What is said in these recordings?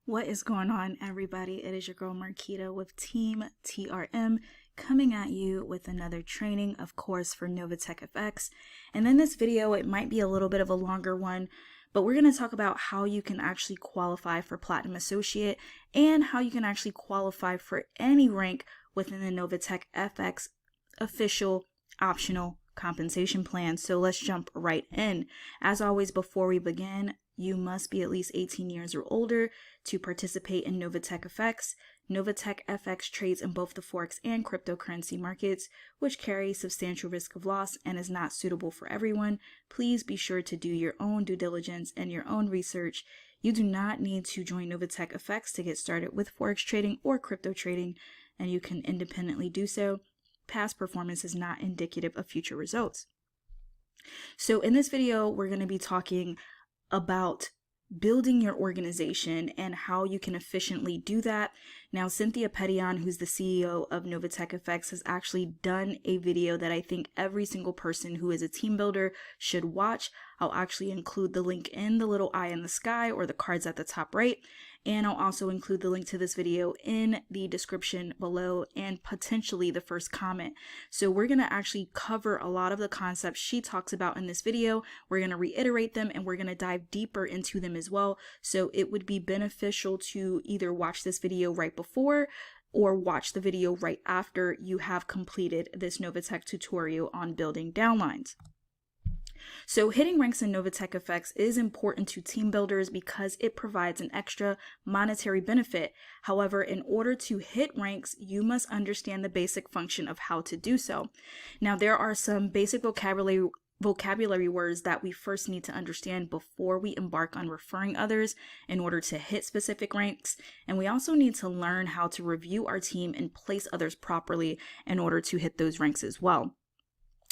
What is going on, everybody? It is your girl Marquita with Team TRM coming at you with another training, of course, for Novatech FX. And in this video, it might be a little bit of a longer one, but we're going to talk about how you can actually qualify for Platinum Associate and how you can actually qualify for any rank within the Novatech FX official optional compensation plan. So let's jump right in. As always, before we begin, you must be at least 18 years or older to participate in Novatech FX. Novatech FX trades in both the Forex and cryptocurrency markets, which carry substantial risk of loss and is not suitable for everyone. Please be sure to do your own due diligence and your own research. You do not need to join Novatech FX to get started with Forex trading or crypto trading, and you can independently do so. Past performance is not indicative of future results. So in this video, we're going to be talking about building your organization and how you can efficiently do that. Now, Cynthia Petion, who's the CEO of Novatech FX, has actually done a video that I think every single person who is a team builder should watch. I'll actually include the link in the little eye in the sky or the cards at the top right. And I'll also include the link to this video in the description below and potentially the first comment. So we're going to actually cover a lot of the concepts she talks about in this video. We're going to reiterate them and we're going to dive deeper into them as well. So it would be beneficial to either watch this video right before or watch the video right after you have completed this Novatech tutorial on building downlines. So hitting ranks in Novatech FX is important to team builders because it provides an extra monetary benefit. However, in order to hit ranks, you must understand the basic function of how to do so. Now, there are some basic vocabulary words that we first need to understand before we embark on referring others in order to hit specific ranks. And we also need to learn how to review our team and place others properly in order to hit those ranks as well.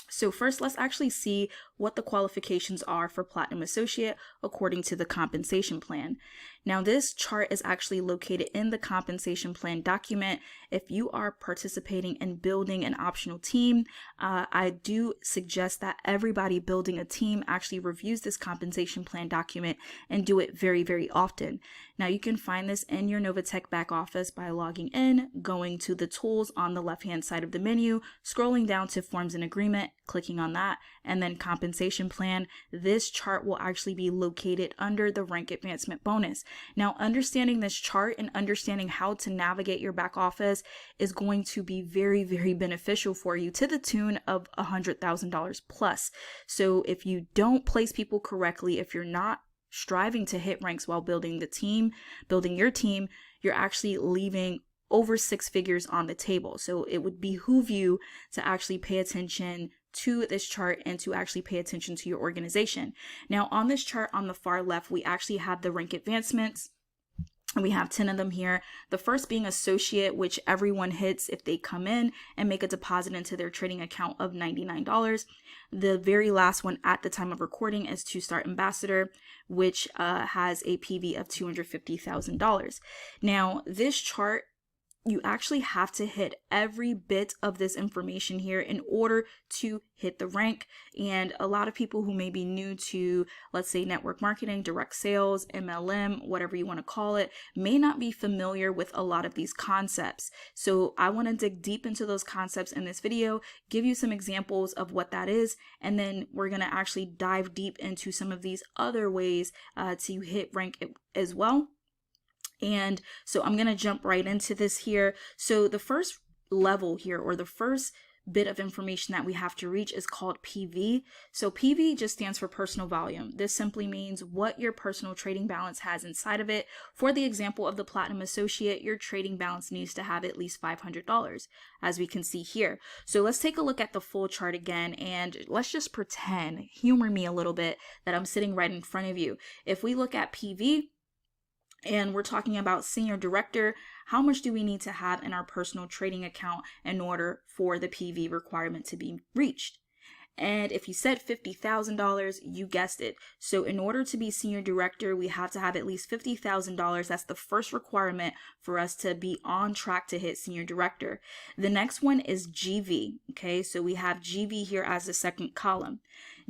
So first, let's actually see what the qualifications are for Platinum Associate according to the compensation plan. Now, this chart is actually located in the compensation plan document. If you are participating in building an optional team, I do suggest that everybody building a team actually reviews this compensation plan document and do it very, very often. Now, you can find this in your Novatech back office by logging in, going to the tools on the left-hand side of the menu, scrolling down to Forms and Agreement, clicking on that, and then Compensation Plan. This chart will actually be located under the Rank Advancement bonus. Now, understanding this chart and understanding how to navigate your back office is going to be very, very beneficial for you to the tune of $100,000 plus. So if you don't place people correctly, if you're not striving to hit ranks while building your team, you're actually leaving over six figures on the table. So it would behoove you to actually pay attention to this chart and to actually pay attention to your organization. Now, on this chart on the far left, we actually have the rank advancements. And we have 10 of them here. The first being associate, which everyone hits if they come in and make a deposit into their trading account of $99. The very last one at the time of recording is 2-star ambassador, which has a PV of $250,000. Now, this chart, you actually have to hit every bit of this information here in order to hit the rank. And a lot of people who may be new to, let's say, network marketing, direct sales, MLM, whatever you want to call it, may not be familiar with a lot of these concepts. So I want to dig deep into those concepts in this video, give you some examples of what that is, and then we're going to actually dive deep into some of these other ways to hit rank as well. And so I'm going to jump right into this here. So the first level here, or the first bit of information that we have to reach, is called PV. So PV just stands for personal volume. This simply means what your personal trading balance has inside of it. For the example of the Platinum Associate, your trading balance needs to have at least $500, as we can see here. So let's take a look at the full chart again, and let's just pretend, humor me a little bit, that I'm sitting right in front of you. If we look at PV, and we're talking about senior director, how much do we need to have in our personal trading account in order for the PV requirement to be reached? And if you said $50,000, you guessed it. So in order to be senior director, we have to have at least $50,000. That's the first requirement for us to be on track to hit senior director. The next one is GV. Okay, so we have GV here as the second column.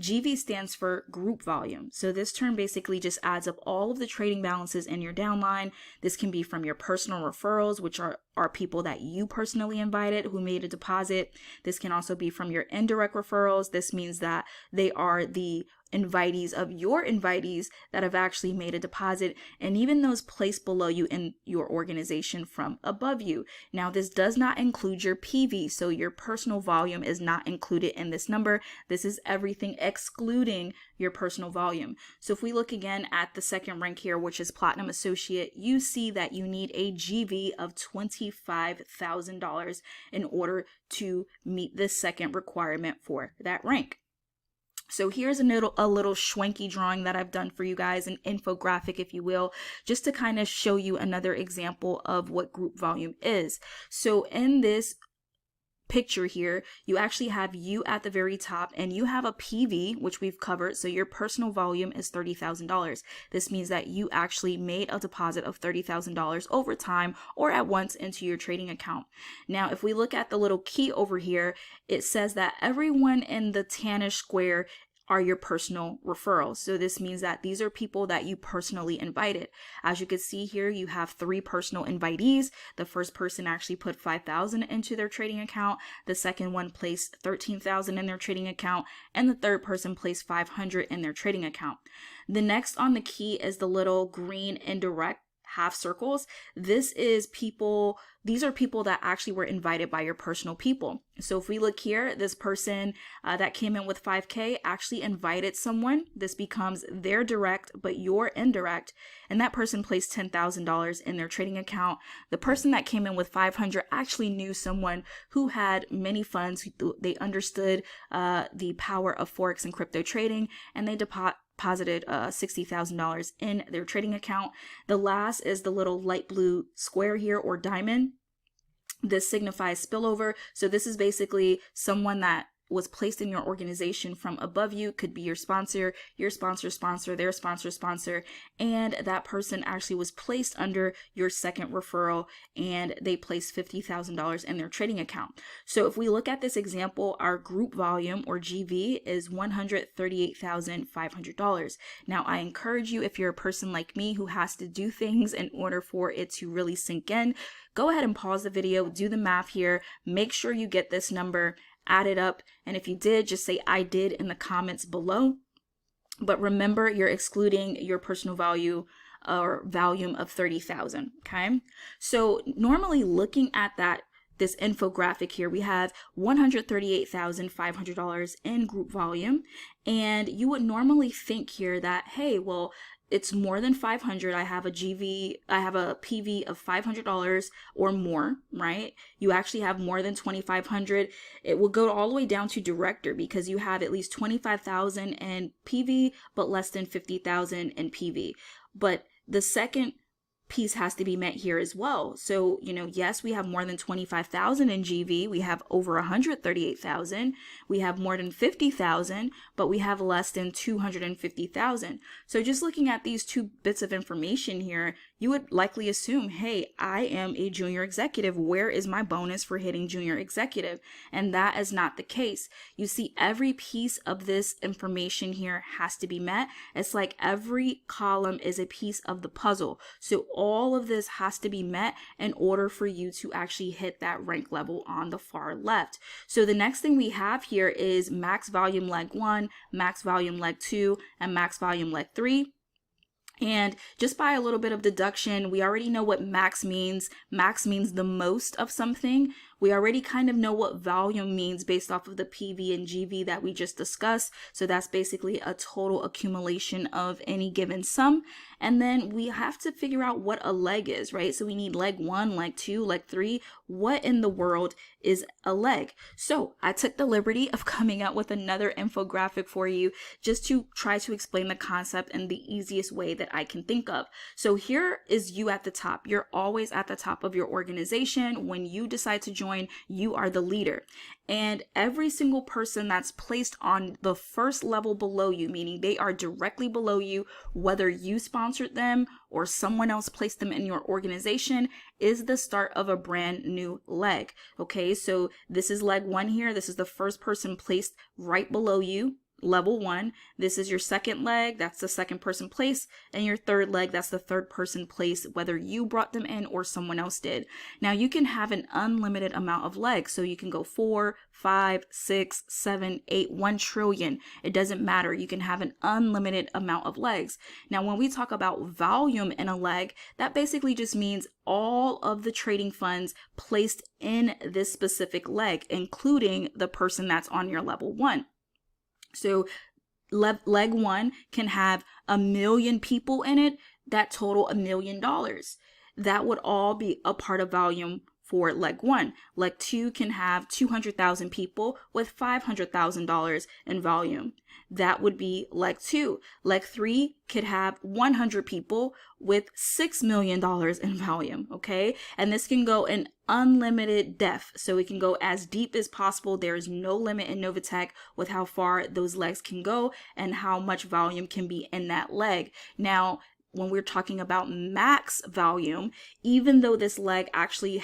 GV stands for group volume. So this term basically just adds up all of the trading balances in your downline. This can be from your personal referrals, which are people that you personally invited who made a deposit. This can also be from your indirect referrals. This means that they are the invitees of your invitees that have actually made a deposit, and even those placed below you in your organization from above you. Now, this does not include your PV, so your personal volume is not included in this number. This is everything excluding your personal volume. So if we look again at the second rank here, which is Platinum Associate, you see that you need a GV of $25,000 in order to meet this second requirement for that rank. So here's a little schwanky drawing that I've done for you guys, an infographic, if you will, just to kind of show you another example of what group volume is. So in this picture here, you actually have you at the very top, and you have a PV, which we've covered. So your personal volume is $30,000. This means that you actually made a deposit of $30,000 over time or at once into your trading account. Now, if we look at the little key over here, it says that everyone in the tannish square are your personal referrals. So this means that these are people that you personally invited. As you can see here, you have 3 personal invitees. The first person actually put $5,000 into their trading account. The second one placed $13,000 in their trading account. And the third person placed $500 in their trading account. The next on the key is the little green indirect half circles. These are people that actually were invited by your personal people. So if we look here, this person that came in with 5K actually invited someone. This becomes their direct, but your indirect, and that person placed $10,000 in their trading account. The person that came in with 500 actually knew someone who had many funds. They understood the power of Forex and crypto trading, and they deposited $60,000 in their trading account. The last is the little light blue square here, or diamond. This signifies spillover. So this is basically someone that was placed in your organization from above you. Could be your sponsor, their sponsor, and that person actually was placed under your second referral, and they placed $50,000 in their trading account. So if we look at this example, our group volume, or GV, is $138,500. Now, I encourage you, if you're a person like me who has to do things in order for it to really sink in, go ahead and pause the video, do the math here, make sure you get this number, add it up, and if you did, just say I did in the comments below. But remember, you're excluding your personal value or volume of 30,000. Okay, so normally looking at this infographic here, we have $138,500 in group volume, and you would normally think here that, hey, well, it's more than 500. I have a PV of $500 or more, right? You actually have more than 2,500. It will go all the way down to director, because you have at least 25,000 in PV, but less than 50,000 in PV. But the second piece has to be met here as well. So, yes, we have more than 25,000 in GV. We have over 138,000. We have more than 50,000, but we have less than 250,000. So just looking at these two bits of information here, you would likely assume, hey, I am a junior executive. Where is my bonus for hitting junior executive? And that is not the case. You see, every piece of this information here has to be met. It's like every column is a piece of the puzzle. So all of this has to be met in order for you to actually hit that rank level on the far left. So the next thing we have here is max volume leg 1, max volume leg 2, and max volume leg 3. And just by a little bit of deduction, we already know what max means. Max means the most of something. We already kind of know what volume means based off of the PV and GV that we just discussed. So that's basically a total accumulation of any given sum. And then we have to figure out what a leg is, right? So we need leg 1, leg 2, leg 3. What in the world is a leg? So I took the liberty of coming up with another infographic for you, just to try to explain the concept in the easiest way that I can think of. So here is you at the top. You're always at the top of your organization. When you decide to join, you are the leader. And every single person that's placed on the first level below you, meaning they are directly below you, whether you sponsored them or someone else placed them in your organization, is the start of a brand new leg. Okay, so this is leg 1 here. This is the first person placed right below you. level 1. This is your second leg, that's the second person place, and your third leg, that's the third person place, whether you brought them in or someone else did. Now you can have an unlimited amount of legs, so you can go 4, 5, 6, 7, 8, 1 trillion. It doesn't matter. You can have an unlimited amount of legs. Now when we talk about volume in a leg, that basically just means all of the trading funds placed in this specific leg, including the person that's on your level 1. So leg 1 can have 1 million people in it that total $1 million. That would all be a part of volume for leg 1. Leg 2 can have 200,000 people with $500,000 in volume. That would be leg 2. Leg 3 could have 100 people with $6 million in volume, okay? And this can go in unlimited depth, so it can go as deep as possible. There is no limit in Novatech with how far those legs can go and how much volume can be in that leg. Now, when we're talking about max volume, even though this leg actually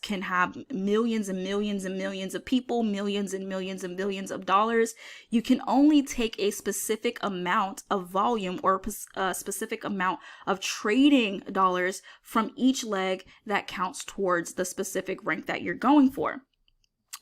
can have millions and millions and millions of people, millions and millions and millions of dollars, you can only take a specific amount of volume or a specific amount of trading dollars from each leg that counts towards the specific rank that you're going for.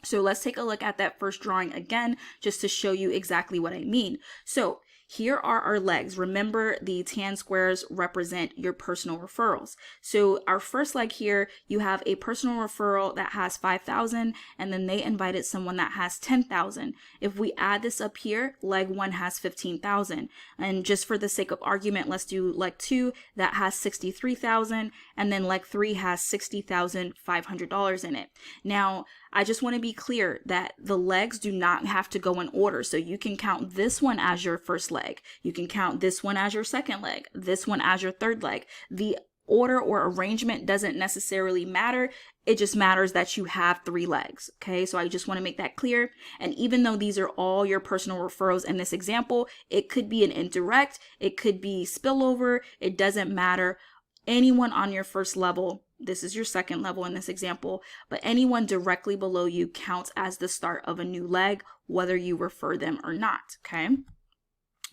So let's take a look at that first drawing again, just to show you exactly what I mean. So here are our legs. Remember, the tan squares represent your personal referrals. So our first leg here, you have a personal referral that has 5,000, and then they invited someone that has 10,000. If we add this up here, leg 1 has 15,000. And just for the sake of argument, let's do leg 2 that has 63,000, and then leg 3 has $60,500 in it. Now, I just want to be clear that the legs do not have to go in order. So you can count this one as your first leg. You can count this one as your second leg, this one as your third leg. The order or arrangement doesn't necessarily matter. It just matters that you have 3 legs. Okay, so I just want to make that clear. And even though these are all your personal referrals in this example, it could be an indirect, it could be spillover, it doesn't matter. Anyone on your first level, this is your second level in this example, but anyone directly below you counts as the start of a new leg, whether you refer them or not, okay?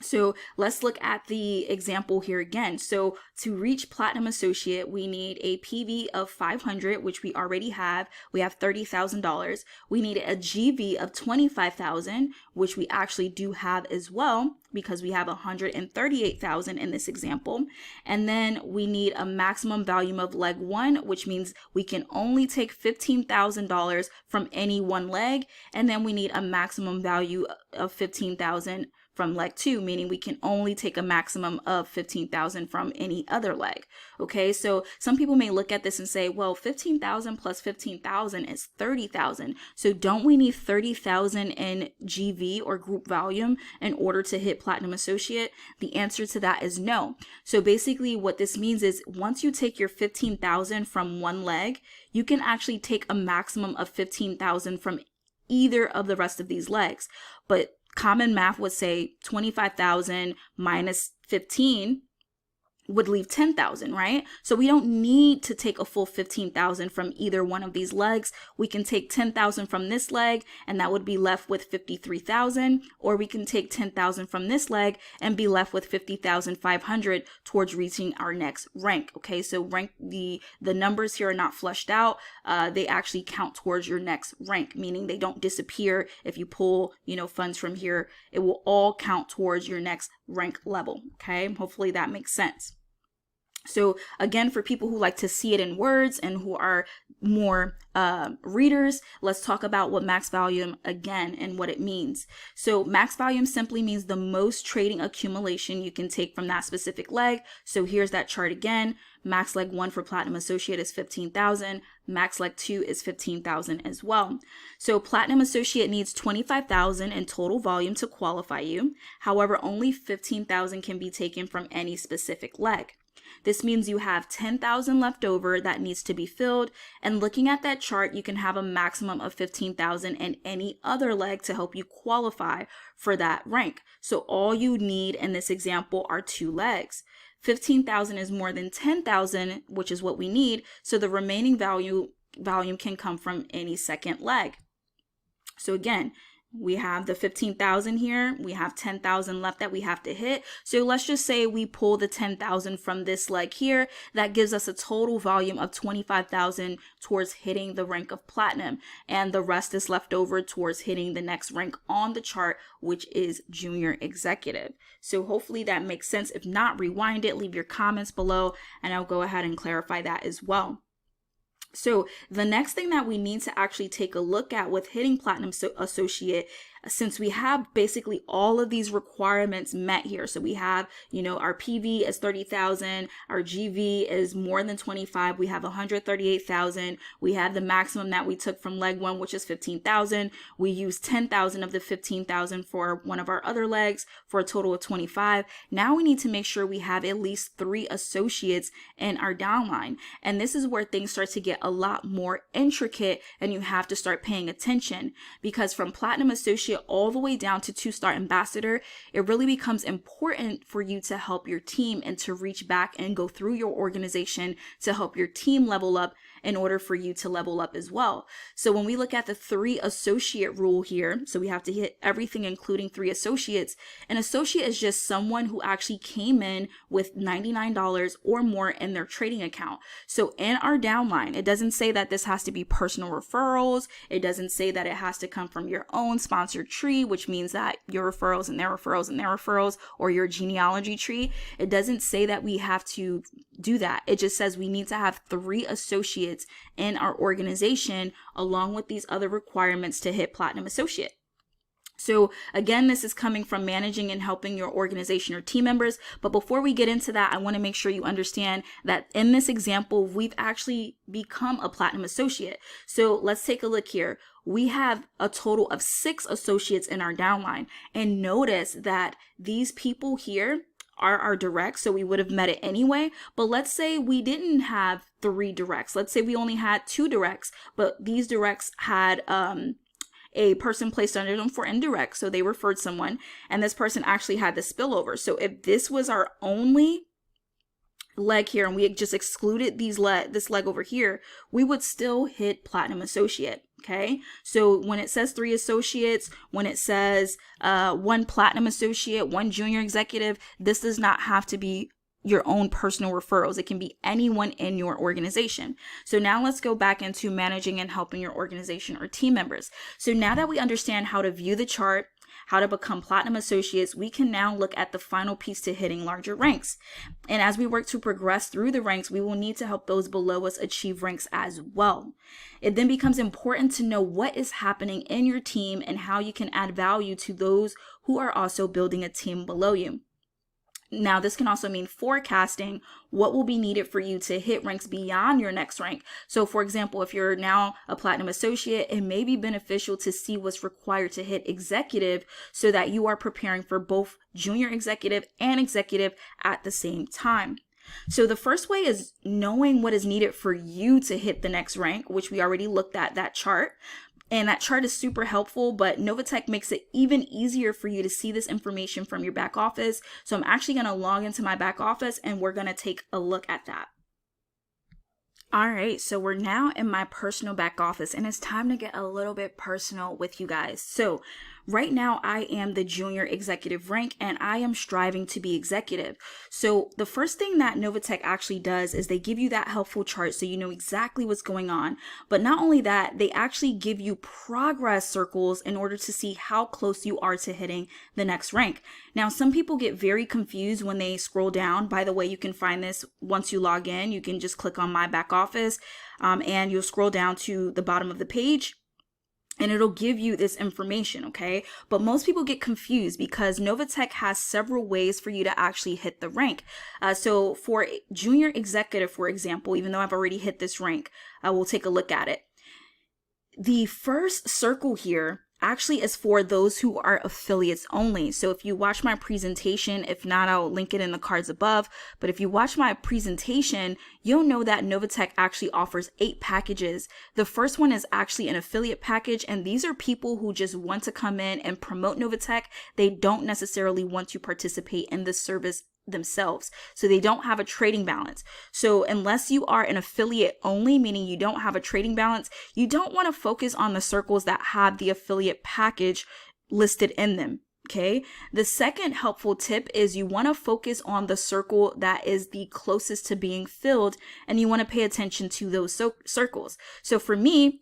So let's look at the example here again. So to reach Platinum Associate, we need a PV of 500, which we already have. We have $30,000. We need a GV of 25,000, which we actually do have as well, because we have 138,000 in this example. And then we need a maximum volume of leg 1, which means we can only take $15,000 from any one leg. And then we need a maximum value of 15,000 from leg 2, meaning we can only take a maximum of 15,000 from any other leg. Okay, so some people may look at this and say, well, 15,000 plus 15,000 is 30,000. So don't we need 30,000 in GV or group volume in order to hit Platinum Associate? The answer to that is no. So basically what this means is once you take your 15,000 from one leg, you can actually take a maximum of 15,000 from either of the rest of these legs. But common math would say 25,000 minus 15 would leave 10,000, right? So we don't need to take a full 15,000 from either one of these legs. We can take 10,000 from this leg and that would be left with 53,000, or we can take 10,000 from this leg and be left with 50,500 towards reaching our next rank. Okay, so rank, the numbers here are not flushed out. They actually count towards your next rank, meaning they don't disappear if you pull, funds from here. It will all count towards your next rank level. Okay, hopefully that makes sense. So again, for people who like to see it in words and who are more readers, let's talk about what max volume again and what it means. So max volume simply means the most trading accumulation you can take from that specific leg. So here's that chart again. Max leg 1 for Platinum Associate is 15,000. Max leg 2 is 15,000 as well. So Platinum Associate needs 25,000 in total volume to qualify you. However, only 15,000 can be taken from any specific leg. This means you have 10,000 left over that needs to be filled. And looking at that chart, you can have a maximum of 15,000 in any other leg to help you qualify for that rank. So all you need in this example are 2 legs. 15,000 is more than 10,000, which is what we need. So the remaining volume can come from any second leg. So again, We have the 15,000 here. We have 10,000 left that we have to hit. So let's just say we pull the 10,000 from this leg here. That gives us a total volume of 25,000 towards hitting the rank of platinum. And the rest is left over towards hitting the next rank on the chart, which is junior executive. So hopefully that makes sense. If not, rewind it, leave your comments below, and I'll go ahead and clarify that as well. So the next thing that we need to actually take a look at with hitting platinum associate, since we have basically all of these requirements met here. So we have, our PV is 30,000, our GV is more than 25, we have 138,000, we have the maximum that we took from leg 1, which is 15,000. We used 10,000 of the 15,000 for one of our other legs for a total of 25. Now we need to make sure we have at least 3 associates in our downline. And this is where things start to get a lot more intricate, and you have to start paying attention, because from platinum associate all the way down to 2-star ambassador, it really becomes important for you to help your team and to reach back and go through your organization to help your team level up in order for you to level up as well. So when we look at the 3 associate rule here, so we have to hit everything including 3 associates. An associate is just someone who actually came in with $99 or more in their trading account. So in our downline, it doesn't say that this has to be personal referrals. It doesn't say that it has to come from your own sponsored tree, which means that your referrals and their referrals and their referrals, or your genealogy tree. It doesn't say that we have to do that. It just says we need to have 3 associates in our organization along with these other requirements to hit platinum associate. So again, this is coming from managing and helping your organization or team members. But before we get into that, I want to make sure you understand that in this example, we've actually become a platinum associate. So let's take a look here. We have a total of 6 associates in our downline. And notice that these people here are our directs, so we would have met it anyway. But let's say we didn't have 3 directs. Let's say we only had 2 directs, but these directs had a person placed under them for indirect, so they referred someone, and this person actually had the spillover. So if this was our only leg here and we had just excluded this leg over here, we would still hit platinum associate. Okay, so when it says 3 associates, when it says 1 platinum associate, 1 junior executive, this does not have to be your own personal referrals. It can be anyone in your organization. So now let's go back into managing and helping your organization or team members. So now that we understand how to view the chart, how to become platinum associates, we can now look at the final piece to hitting larger ranks. And as we work to progress through the ranks, we will need to help those below us achieve ranks as well. It then becomes important to know what is happening in your team and how you can add value to those who are also building a team below you. Now, this can also mean forecasting what will be needed for you to hit ranks beyond your next rank. So, for example, if you're now a platinum associate, it may be beneficial to see what's required to hit executive so that you are preparing for both junior executive and executive at the same time. So the first way is knowing what is needed for you to hit the next rank, which we already looked at that chart. And that chart is super helpful, but Novatech makes it even easier for you to see this information from your back office. So I'm actually going to log into my back office and we're going to take a look at that. All right, so we're now in my personal back office and it's time to get a little bit personal with you guys. So right now I am the junior executive rank and I am striving to be executive. So the first thing that Novatech actually does is they give you that helpful chart so you know exactly what's going on. But not only that, they actually give you progress circles in order to see how close you are to hitting the next rank. Now, some people get very confused when they scroll down. By the way, you can find this once you log in. You can just click on my back office and you'll scroll down to the bottom of the page. And it'll give you this information, okay? But most people get confused because Novatech has several ways for you to actually hit the rank. So for junior executive, for example, even though I've already hit this rank, we'll take a look at it. The first circle here actually is for those who are affiliates only. So if you watch my presentation, if not, I'll link it in the cards above. But if you watch my presentation, you'll know that Novatech actually offers 8 packages. The first one is actually an affiliate package. And these are people who just want to come in and promote Novatech. They don't necessarily want to participate in the service themselves. So they don't have a trading balance. So unless you are an affiliate only, meaning you don't have a trading balance, you don't want to focus on the circles that have the affiliate package listed in them. Okay. The second helpful tip is you want to focus on the circle that is the closest to being filled, and you want to pay attention to those circles. So for me,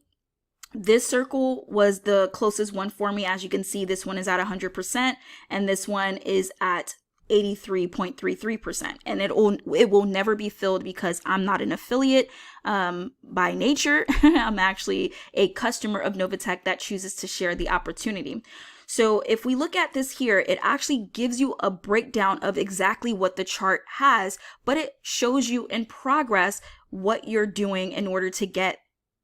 this circle was the closest one for me. As you can see, this one is at 100% and this one is at 83.33%, and it will never be filled because I'm not an affiliate by nature. I'm actually a customer of Novatech that chooses to share the opportunity. So if we look at this here, it actually gives you a breakdown of exactly what the chart has, but it shows you in progress what you're doing in order to get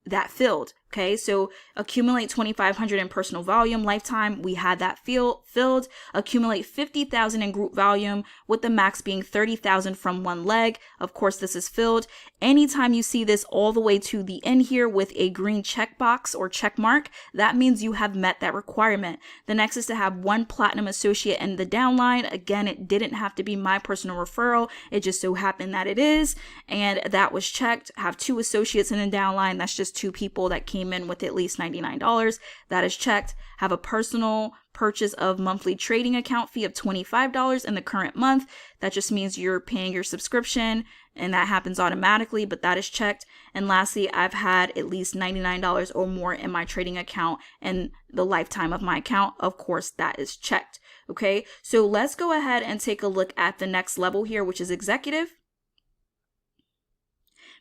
that filled. Okay, so accumulate 2,500 in personal volume lifetime. We had that filled. Accumulate 50,000 in group volume, with the max being 30,000 from one leg. Of course, this is filled. Anytime you see this all the way to the end here with a green checkbox or check mark, that means you have met that requirement. The next is to have one platinum associate in the downline. Again, it didn't have to be my personal referral. It just so happened that it is, and that was checked. Have 2 associates in the downline. That's just 2 people that came in with at least $99. That is checked. Have a personal purchase of monthly trading account fee of $25 in the current month. That just means you're paying your subscription, and that happens automatically, but that is checked. And lastly, I've had at least $99 or more in my trading account in the lifetime of my account. Of course, that is checked. Okay, so let's go ahead and take a look at the next level here, which is executive,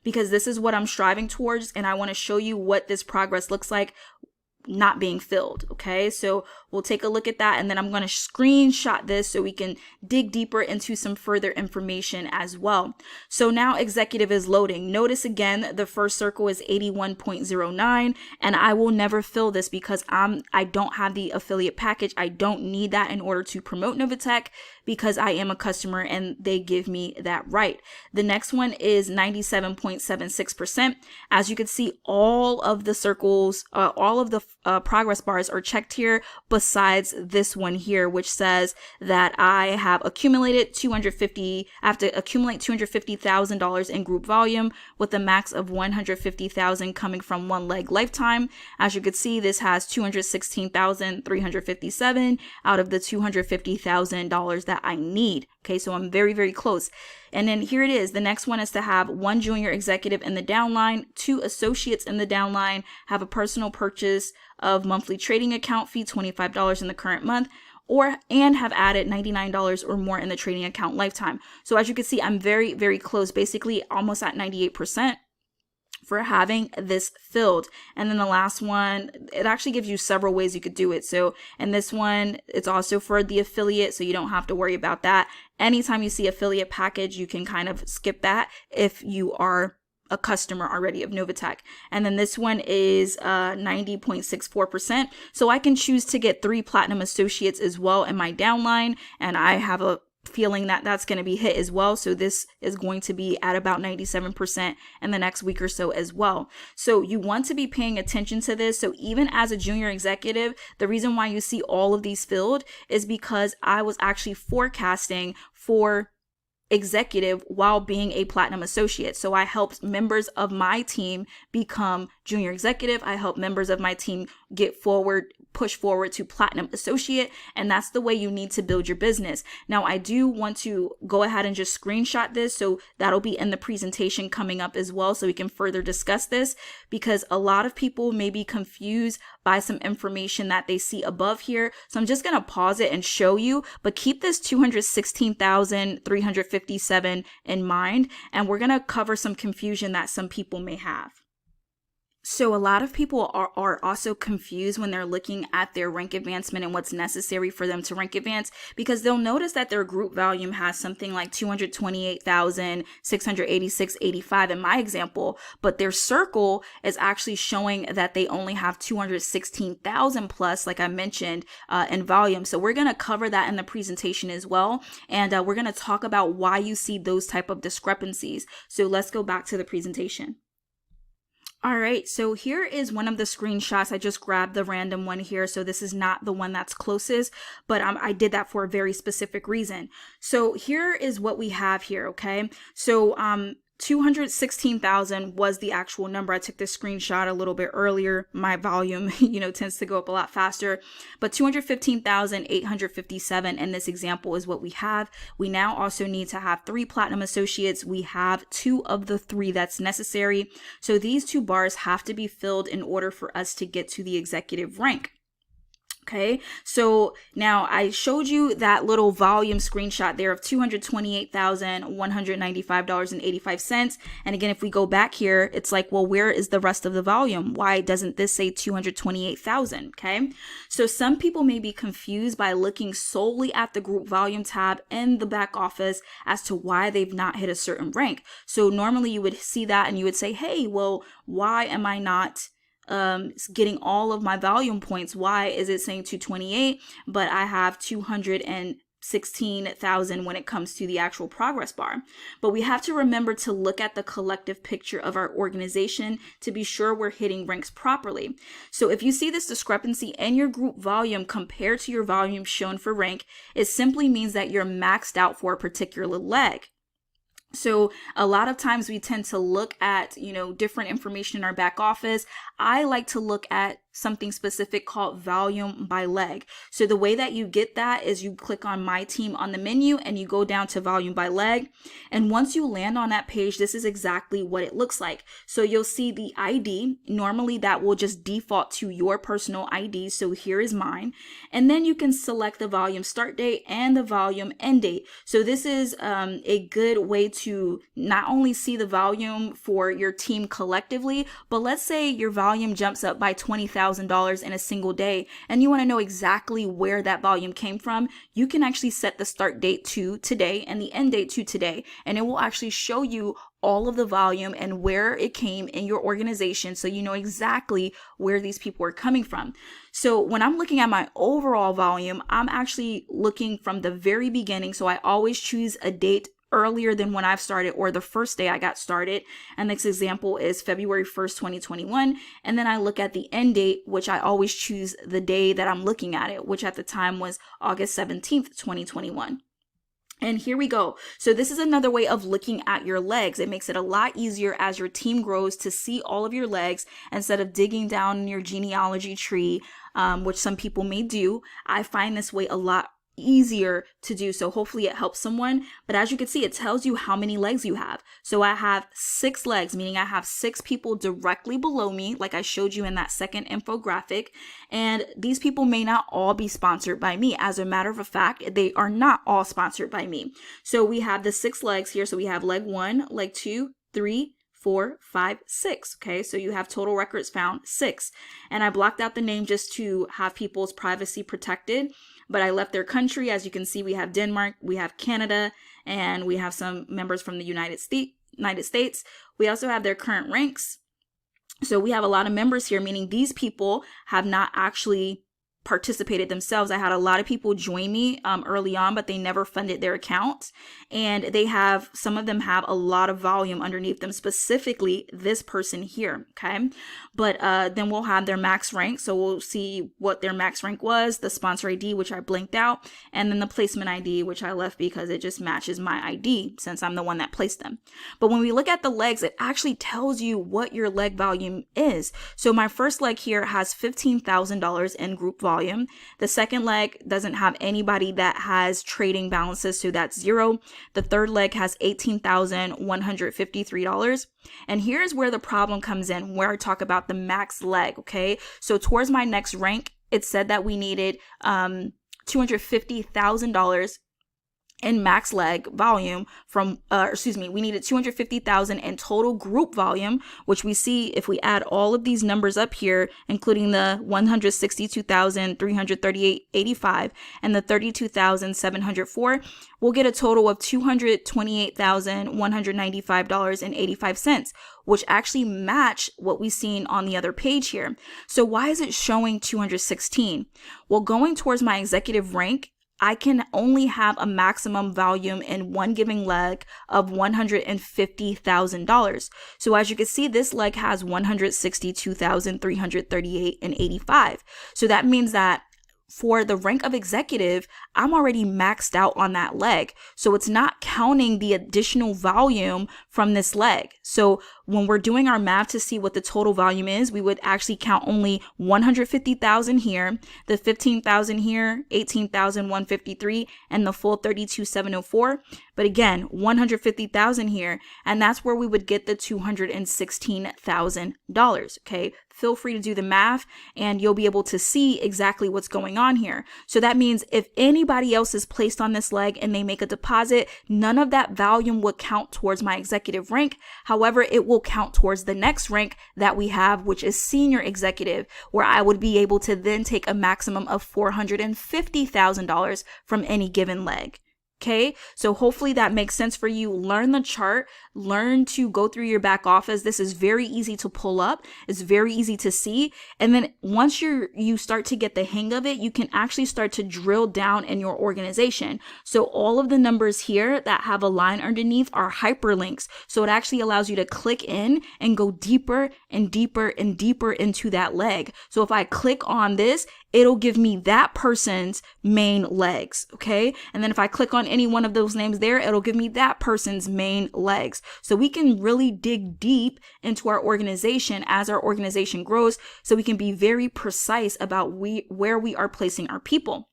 because this is what I'm striving towards, and I want to show you what this progress looks like not being filled. Okay, so we'll take a look at that, and then I'm going to screenshot this so we can dig deeper into some further information as well. So now executive is loading. Notice again, the first circle is 81.09, and I will never fill this because I don't have the affiliate package. I don't need that in order to promote Novatech, because I am a customer and they give me that right. The next one is 97.76%. As you can see, all of the circles, all of the progress bars are checked here, besides this one here, which says that I have accumulated I have to accumulate $250,000 in group volume, with a max of $150,000 coming from one leg lifetime. As you can see, this has $216,357 out of the $250,000 that I need. Okay, so I'm very, very close. And then here it is. The next one is to have 1 junior executive in the downline, 2 associates in the downline, have a personal purchase of monthly trading account fee, $25 in the current month, and have added $99 or more in the trading account lifetime. So as you can see, I'm very, very close, basically almost at 98% for having this filled. And then the last one, it actually gives you several ways you could do it. So, and this one, it's also for the affiliate, so you don't have to worry about that. Anytime you see affiliate package, you can kind of skip that if you are a customer already of Novatech. And then this one is 90.64%. So I can choose to get 3 platinum associates as well in my downline, and I have a feeling that that's going to be hit as well. So this is going to be at about 97% in the next week or so as well. So you want to be paying attention to this. So even as a junior executive, the reason why you see all of these filled is because I was actually forecasting for executive while being a platinum associate. So I helped members of my team become junior executive. I helped members of my team push forward to platinum associate. And that's the way you need to build your business. Now, I do want to go ahead and just screenshot this. So that'll be in the presentation coming up as well, so we can further discuss this, because a lot of people may be confused by some information that they see above here. So I'm just going to pause it and show you, but keep this 216,357 in mind. And we're going to cover some confusion that some people may have. So a lot of people are also confused when they're looking at their rank advancement and what's necessary for them to rank advance, because they'll notice that their group volume has something like 228,686.85 in my example, but their circle is actually showing that they only have 216,000 plus, like I mentioned, in volume. So we're going to cover that in the presentation as well. And we're going to talk about why you see those type of discrepancies. So let's go back to the presentation. All right, so here is one of the screenshots. I just grabbed the random one here. So this is not the one that's closest, but I did that for a very specific reason. So here is what we have here, okay? So 216,000 was the actual number. I took this screenshot a little bit earlier. My volume, tends to go up a lot faster, but 215,857 in this example is what we have. We now also need to have 3 platinum associates. We have 2 of the 3 that's necessary. So these 2 bars have to be filled in order for us to get to the executive rank. Okay, so now I showed you that little volume screenshot there of $228,195.85. And again, if we go back here, it's like, well, where is the rest of the volume? Why doesn't this say 228,000? Okay, so some people may be confused by looking solely at the group volume tab in the back office as to why they've not hit a certain rank. So normally you would see that and you would say, hey, well, why am I not getting all of my volume points? Why is it saying 228, but I have 216,000 when it comes to the actual progress bar? But we have to remember to look at the collective picture of our organization to be sure we're hitting ranks properly. So if you see this discrepancy in your group volume compared to your volume shown for rank, it simply means that you're maxed out for a particular leg. So a lot of times we tend to look at, different information in our back office. I like to look at something specific called volume by leg. So the way that you get that is you click on My Team on the menu and you go down to volume by leg. And once you land on that page, this is exactly what it looks like. So you'll see the ID. Normally that will just default to your personal ID. So here is mine. And then you can select the volume start date and the volume end date. So this is a good way to not only see the volume for your team collectively, but let's say your volume jumps up by $20,000 in a single day and you want to know exactly where that volume came from. You can actually set the start date to today and the end date to today, and it will actually show you all of the volume and where it came in your organization, so you know exactly where these people are coming from. So when I'm looking at my overall volume, I'm actually looking from the very beginning. So I always choose a date earlier than when I've started, or the first day I got started. And this example is February 1st, 2021. And then I look at the end date, which I always choose the day that I'm looking at it, which at the time was August 17th, 2021. And here we go. So this is another way of looking at your legs. It makes it a lot easier as your team grows to see all of your legs instead of digging down in your genealogy tree, which some people may do. I find this way a lot easier to do. So hopefully it helps someone. But as you can see, it tells you how many legs you have. So I have 6 legs, meaning I have 6 people directly below me, like I showed you in that second infographic. And these people may not all be sponsored by me. As a matter of fact, they are not all sponsored by me. So we have the 6 legs here. So we have leg 1, leg 2, 3, 4, 5, 6. Okay, so you have total records found 6. And I blocked out the name just to have people's privacy protected. But I left their country. As you can see, we have Denmark, we have Canada, and we have some members from the United States. We also have their current ranks. So we have a lot of members here, meaning these people have not actually participated themselves. I had a lot of people join me early on, but they never funded their accounts. And some of them have a lot of volume underneath them, specifically this person here. Okay. But then we'll have their max rank. So we'll see what their max rank was, the sponsor ID, which I blinked out, and then the placement ID, which I left because it just matches my ID since I'm the one that placed them. But when we look at the legs, it actually tells you what your leg volume is. So my first leg here has $15,000 in group volume. The second leg doesn't have anybody that has trading balances, so that's 0. The third leg has $18,153. And here's where the problem comes in, where I talk about the max leg, okay? So towards my next rank, it said that we needed $250,000 in max leg volume we needed 250,000 in total group volume, which we see if we add all of these numbers up here, including the 162,338.85 and the 32,704, we'll get a total of $228,195.85, which actually match what we've seen on the other page here. So why is it showing 216? Well, going towards my executive rank, I can only have a maximum volume in one given leg of $150,000. So as you can see, this leg has 162,338.85. So that means that for the rank of executive, I'm already maxed out on that leg. So it's not counting the additional volume from this leg. So when we're doing our math to see what the total volume is, we would actually count only 150,000 here, the 15,000 here, 18,153, and the full 32,704. But again, 150,000 here, and that's where we would get the $216,000. Okay, feel free to do the math, and you'll be able to see exactly what's going on here. So that means if anybody else is placed on this leg and they make a deposit, none of that volume would count towards my executive rank. However, it will count towards the next rank that we have, which is senior executive, where I would be able to then take a maximum of $450,000 from any given leg. Okay, so hopefully that makes sense for you. Learn the chart, learn to go through your back office. This is very easy to pull up. It's very easy to see. And then once you start to get the hang of it, you can actually start to drill down in your organization. So all of the numbers here that have a line underneath are hyperlinks. So it actually allows you to click in and go deeper and deeper and deeper into that leg. So if I click on this, it'll give me that person's main legs, okay? And then if I click on any one of those names there, it'll give me that person's main legs. So we can really dig deep into our organization as our organization grows, so we can be very precise about where we are placing our people.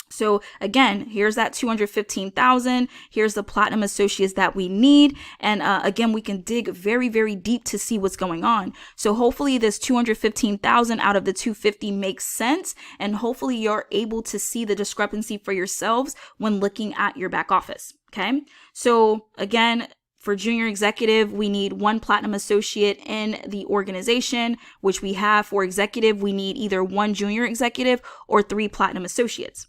So again, here's that 215,000. Here's the platinum associates that we need. And again, we can dig very, very deep to see what's going on. So hopefully this 215,000 out of the 250 makes sense. And hopefully you're able to see the discrepancy for yourselves when looking at your back office. Okay. So again, for junior executive, we need one platinum associate in the organization, which we have. For executive, we need either one junior executive or 3 platinum associates.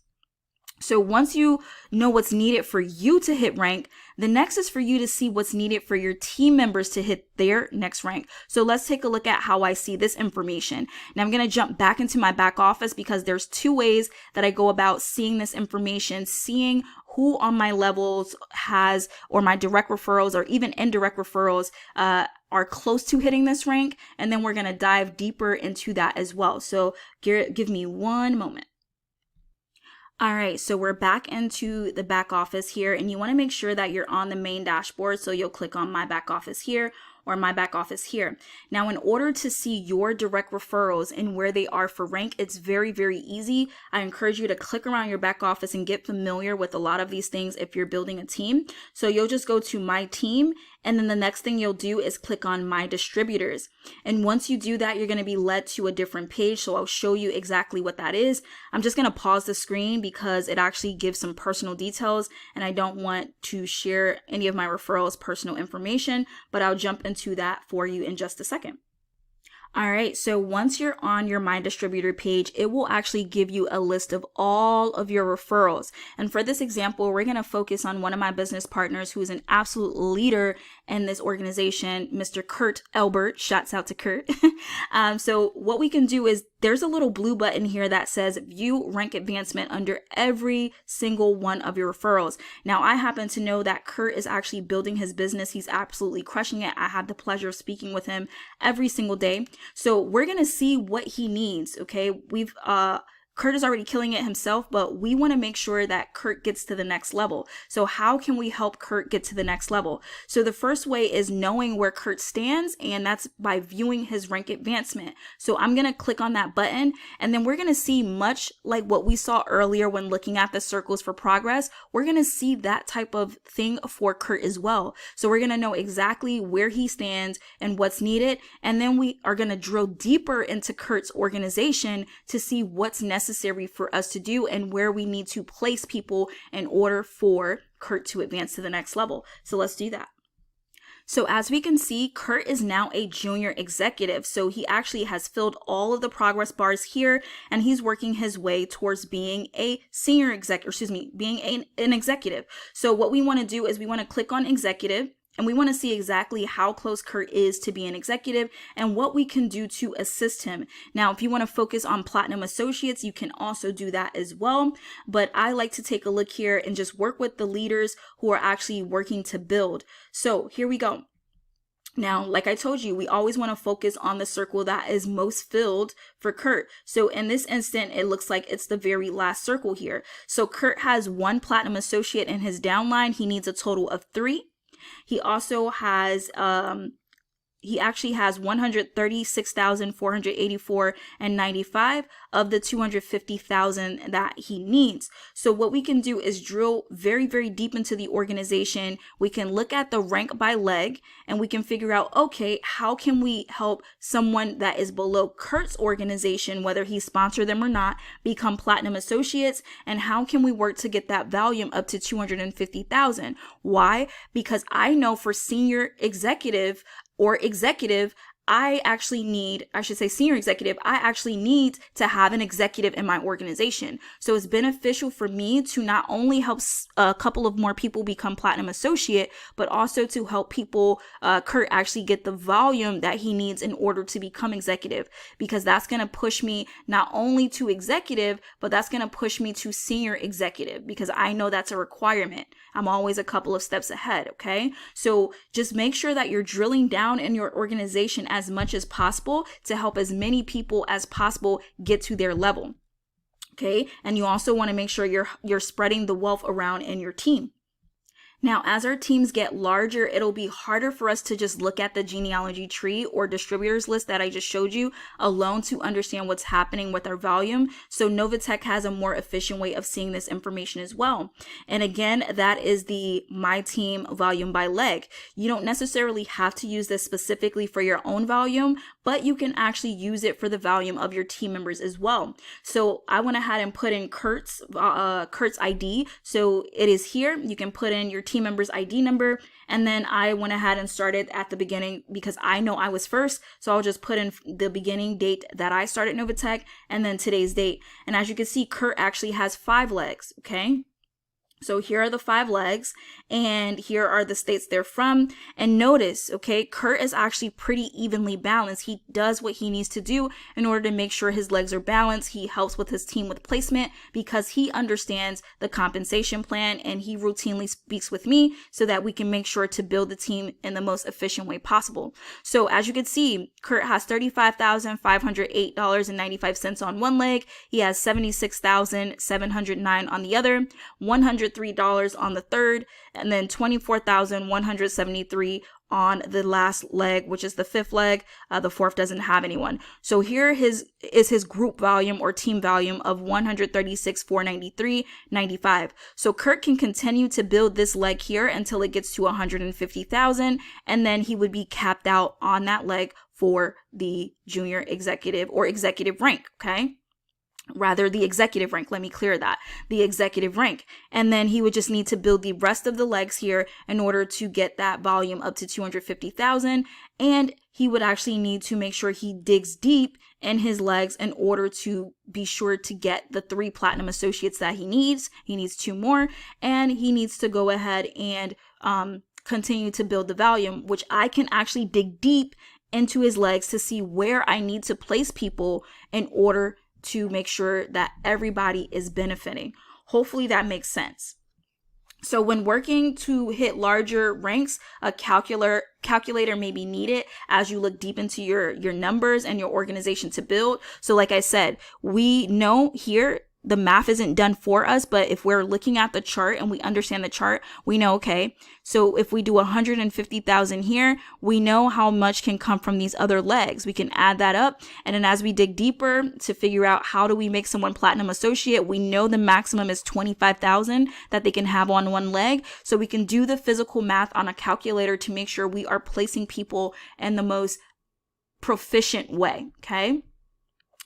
So once you know what's needed for you to hit rank, the next is for you to see what's needed for your team members to hit their next rank. So let's take a look at how I see this information. Now I'm going to jump back into my back office because there's 2 ways that I go about seeing this information, seeing who on my levels has, or my direct referrals or even indirect referrals, are close to hitting this rank. And then we're going to dive deeper into that as well. So give me one moment. All right, so we're back into the back office here, and you want to make sure that you're on the main dashboard. So you'll click on my back office here or my back office here. Now, in order to see your direct referrals and where they are for rank, it's very, very easy. I encourage you to click around your back office and get familiar with a lot of these things if you're building a team. So you'll just go to my team, and then the next thing you'll do is click on my distributors. And once you do that, you're going to be led to a different page. So I'll show you exactly what that is. I'm just going to pause the screen because it actually gives some personal details, and I don't want to share any of my referrals' personal information, but I'll jump into that for you in just a second. All right, so once you're on your My Distributor page, it will actually give you a list of all of your referrals. And for this example, we're going to focus on one of my business partners who is an absolute leader in this organization, Mr. Kurt Elbert. Shouts out to Kurt. So what we can do is there's a little blue button here that says view rank advancement under every single one of your referrals. Now, I happen to know that Kurt is actually building his business. He's absolutely crushing it. I had the pleasure of speaking with him every single day. So we're going to see what he needs. Okay. Kurt is already killing it himself, but we want to make sure that Kurt gets to the next level. So how can we help Kurt get to the next level? So the first way is knowing where Kurt stands, and that's by viewing his rank advancement. So I'm going to click on that button, and then we're going to see, much like what we saw earlier when looking at the circles for progress, we're going to see that type of thing for Kurt as well. So we're going to know exactly where he stands and what's needed. And then we are going to drill deeper into Kurt's organization to see what's necessary for us to do and where we need to place people in order for Kurt to advance to the next level. So let's do that. So as we can see, Kurt is now a junior executive. So he actually has filled all of the progress bars here, and he's working his way towards being a senior executive, being an executive. So what we want to do is we want to click on executive. And we want to see exactly how close Kurt is to being executive and what we can do to assist him. Now, if you want to focus on platinum associates, you can also do that as well. But I like to take a look here and just work with the leaders who are actually working to build. So here we go. Now, like I told you, we always want to focus on the circle that is most filled for Kurt. So in this instant, it looks like it's the very last circle here. So Kurt has 1 platinum associate in his downline. He needs a total of 3. He also has, he actually has 136,484 and 95 of the 250,000 that he needs. So what we can do is drill very, very deep into the organization. We can look at the rank by leg and we can figure out, okay, how can we help someone that is below Kurt's organization, whether he sponsored them or not, become platinum associates, and how can we work to get that volume up to 250,000? Why? Because I know for senior executive, I actually need, senior executive, I actually need to have an executive in my organization. So it's beneficial for me to not only help a couple of more people become platinum associate, but also to help people, Kurt actually get the volume that he needs in order to become executive, because that's going to push me not only to executive, but that's going to push me to senior executive, because I know that's a requirement. I'm always a couple of steps ahead. Okay. So just make sure that you're drilling down in your organization as much as possible to help as many people as possible get to their level. Okay. And you also want to make sure you're spreading the wealth around in your team. Now, as our teams get larger, it'll be harder for us to just look at the genealogy tree or distributors list that I just showed you alone to understand what's happening with our volume. So Novatech has a more efficient way of seeing this information as well. And again, that is the My Team volume by leg. You don't necessarily have to use this specifically for your own volume, but you can actually use it for the volume of your team members as well. So I went ahead and put in Kurt's ID. So it is here. You can put in your team member's ID number. And then I went ahead and started at the beginning because I know I was first. So I'll just put in the beginning date that I started Novatech and then today's date. And as you can see, Kurt actually has 5 legs. Okay. So here are the 5 legs and here are the states they're from. And notice, okay, Kurt is actually pretty evenly balanced. He does what he needs to do in order to make sure his legs are balanced. He helps with his team with placement because he understands the compensation plan and he routinely speaks with me so that we can make sure to build the team in the most efficient way possible. So as you can see, Kurt has $35,508.95 on one leg. He has $76,709 on the other, $103 on the third, and then $24,173 on the last leg, which is the 5th leg. The 4th doesn't have anyone. So here is his group volume or team volume of 136,493.95. So Kurt can continue to build this leg here until it gets to 150,000, and then he would be capped out on that leg for the junior executive or executive rank. Okay. Rather, the executive rank. Let me clear that. The executive rank. And then he would just need to build the rest of the legs here in order to get that volume up to 250,000. And he would actually need to make sure he digs deep in his legs in order to be sure to get the 3 platinum associates that he needs. He needs 2 more, and he needs to go ahead and continue to build the volume, which I can actually dig deep into his legs to see where I need to place people in order to make sure that everybody is benefiting. Hopefully that makes sense. So when working to hit larger ranks, a calculator may be needed as you look deep into your numbers and your organization to build. So like I said, we know here the math isn't done for us, but if we're looking at the chart and we understand the chart, we know, okay, so if we do 150,000 here, we know how much can come from these other legs. We can add that up. And then as we dig deeper to figure out how do we make someone platinum associate, we know the maximum is 25,000 that they can have on one leg. So we can do the physical math on a calculator to make sure we are placing people in the most proficient way. Okay.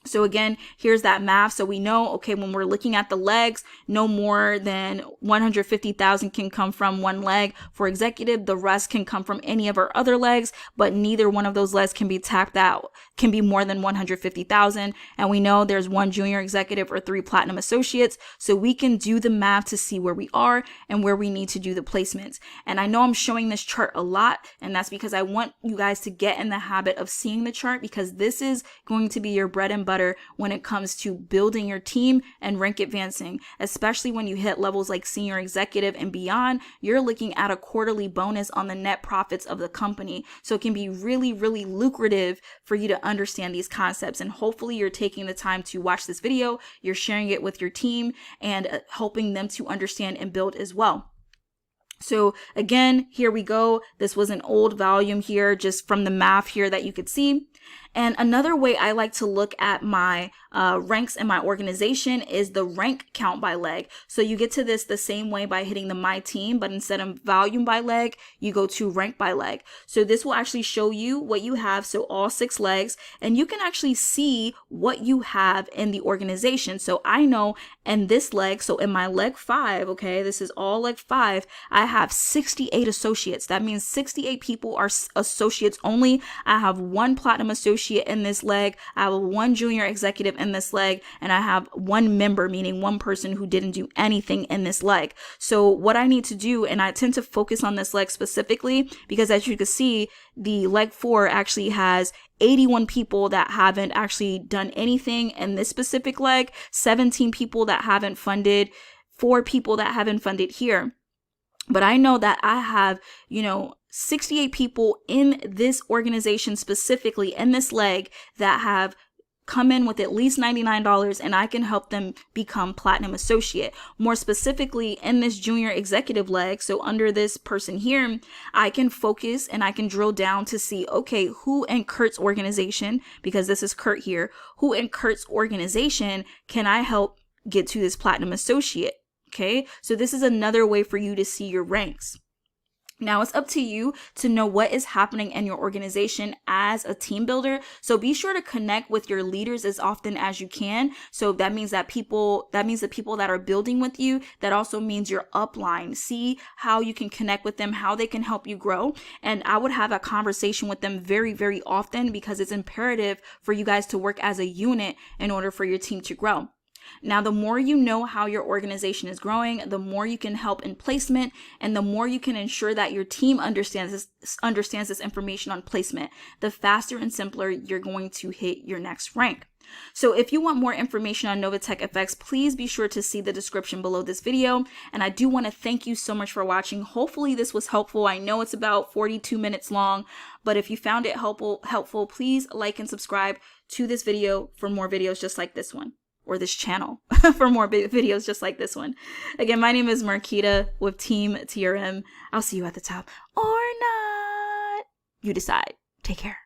So again, here's that math. So we know, okay, when we're looking at the legs, no more than 150,000 can come from one leg. For executive, the rest can come from any of our other legs, but neither one of those legs can be tapped out, can be more than 150,000. And we know there's one junior executive or 3 platinum associates. So we can do the math to see where we are and where we need to do the placements. And I know I'm showing this chart a lot, and that's because I want you guys to get in the habit of seeing the chart, because this is going to be your bread and butter when it comes to building your team and rank advancing, especially when you hit levels like senior executive and beyond. You're looking at a quarterly bonus on the net profits of the company. So it can be really, really lucrative for you to understand these concepts. And hopefully you're taking the time to watch this video, you're sharing it with your team and helping them to understand and build as well. So again, here we go. This was an old volume here, just from the math here that you could see. And another way I like to look at my ranks in my organization is the rank count by leg. So you get to this the same way by hitting the My Team, but instead of volume by leg, you go to rank by leg. So this will actually show you what you have, so all 6 legs, and you can actually see what you have in the organization. So I know in this leg, so in my leg 5, okay, this is all leg 5, I have 68 associates. That means 68 people are associates only. I have 1 platinum associate in this leg, I have 1 junior executive in this leg, and I have 1 member, meaning 1 person who didn't do anything in this leg. So what I need to do, and I tend to focus on this leg specifically because, as you can see, the leg 4 actually has 81 people that haven't actually done anything in this specific leg, 17 people that haven't funded, 4 people that haven't funded here. But I know that I have, 68 people in this organization, specifically in this leg, that have come in with at least $99, and I can help them become platinum associate. More specifically, in this junior executive leg, so under this person here, I can focus and I can drill down to see, okay, who in Kurt's organization, because this is Kurt here, who in Kurt's organization can I help get to this platinum associate? Okay, so this is another way for you to see your ranks. Now it's up to you to know what is happening in your organization as a team builder. So be sure to connect with your leaders as often as you can. So that means the people that are building with you. That also means your upline. See how you can connect with them, how they can help you grow. And I would have a conversation with them very, very often, because it's imperative for you guys to work as a unit in order for your team to grow. Now, the more you know how your organization is growing, the more you can help in placement, and the more you can ensure that your team understands this information on placement, the faster and simpler you're going to hit your next rank. So if you want more information on Novatech FX, please be sure to see the description below this video. And I do want to thank you so much for watching. Hopefully this was helpful. I know it's about 42 minutes long, but if you found it helpful, please like and subscribe to this video for more videos just like this one. Or this channel for more videos just like this one. Again, my name is Marquita with Team TRM. I'll see you at the top or not. You decide. Take care.